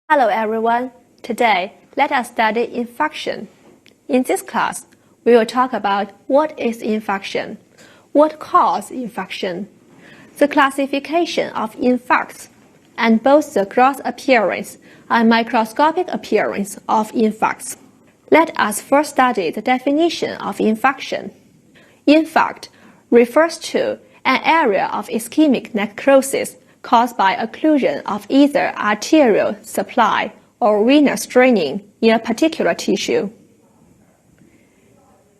Hello everyone. Today, let us study infarction. In this class, we will talk about what is infarction, what causes infarction, the classification of infarcts, and both the gross appearance and microscopic appearance of infarcts. Let us first study the definition of infarction. Infarct refers to an area of ischemic necrosis caused by occlusion of either arterial supply or venous draining in a particular tissue.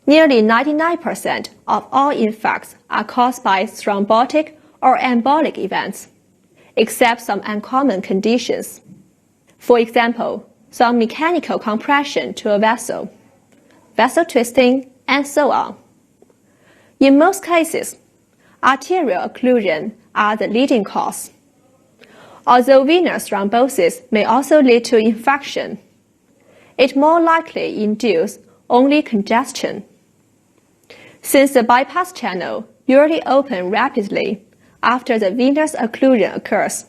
Nearly 99% of all infarcts are caused by thrombotic or embolic events, except some uncommon conditions. For example, some mechanical compression to a vessel, vessel twisting, and so on. In most cases, arterial occlusion are the leading cause. Although venous thrombosis may also lead to infarction, it more likely induces only congestion. Since the bypass channel usually opens rapidly after the venous occlusion occurs,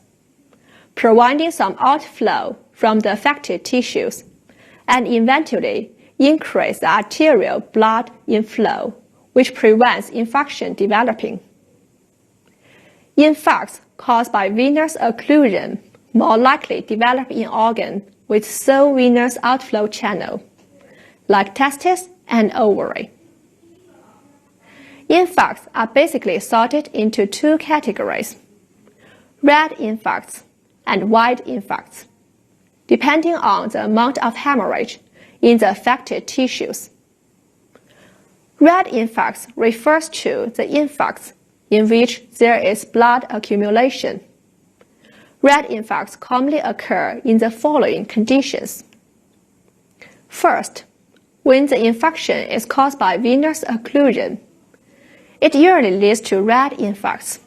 providing some outflow from the affected tissues, and eventually increase the arterial blood inflow, which prevents infarction developing. Infarcts caused by venous occlusion more likely develop in organs with sole venous outflow channel, like testes and ovary. Infarcts are basically sorted into two categories: red infarcts and white infarcts, depending on the amount of hemorrhage in the affected tissues. Red infarcts refers to the infarcts in which there is blood accumulation. Red infarcts commonly occur in the following conditions. First, when the infarction is caused by venous occlusion, it usually leads to red infarcts.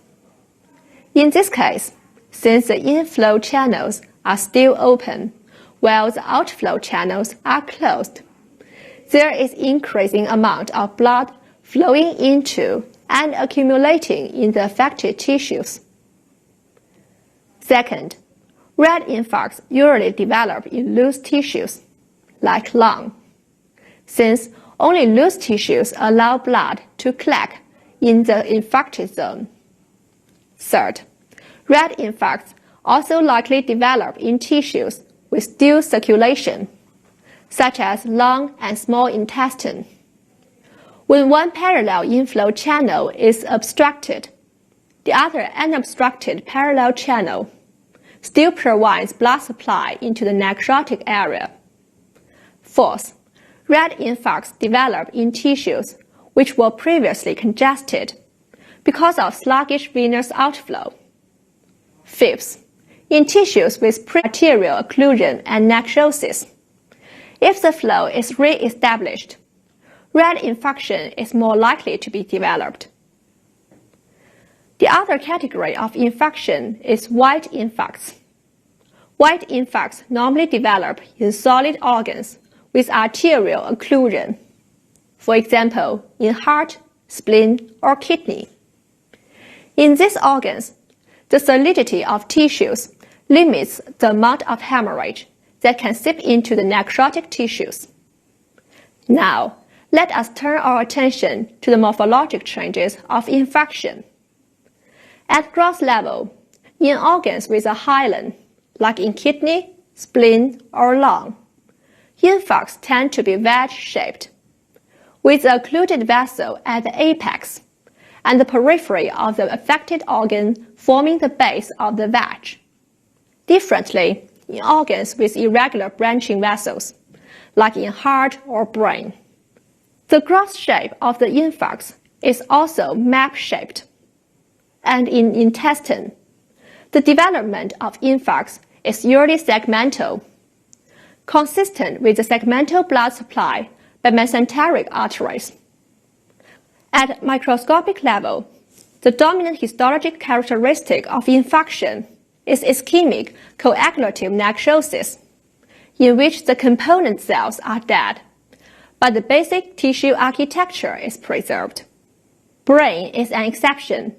In this case, since the inflow channels are still open while the outflow channels are closed, there is increasing amount of blood flowing into and accumulating in the affected tissues. Second, red infarcts usually develop in loose tissues, like lung, since only loose tissues allow blood to collect in the infarcted zone. Third, red infarcts also likely develop in tissues with dual circulation, such as lung and small intestine. When one parallel inflow channel is obstructed, the other unobstructed parallel channel still provides blood supply into the necrotic area. Fourth, red infarcts develop in tissues which were previously congested because of sluggish venous outflow. Fifth, in tissues with pre-arterial occlusion and necrosis, if the flow is re-established, red infarction is more likely to be developed. The other category of infarction is white infarcts. White infarcts normally develop in solid organs with arterial occlusion, for example, in heart, spleen, or kidney. In these organs, the solidity of tissues limits the amount of hemorrhage that can seep into the necrotic tissues. Now, let us turn our attention to the morphologic changes of infarction. At gross level, in organs with a hyaline, like in kidney, spleen, or lung, infarcts tend to be wedge-shaped, with the occluded vessel at the apex and the periphery of the affected organ forming the base of the wedge. Differently, in organs with irregular branching vessels, like in heart or brain, the gross shape of the infarcts is also map-shaped. And in intestine, the development of infarcts is usually segmental, consistent with the segmental blood supply by mesenteric arteries. At microscopic level, the dominant histologic characteristic of infarction is ischemic coagulative necrosis, in which the component cells are dead, but the basic tissue architecture is preserved. Brain is an exception.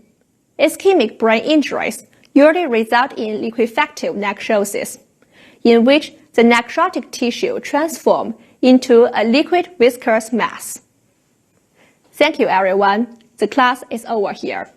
Ischemic brain injuries usually result in liquefactive necrosis, in which the necrotic tissue transforms into a liquid viscous mass. Thank you, everyone. The class is over here.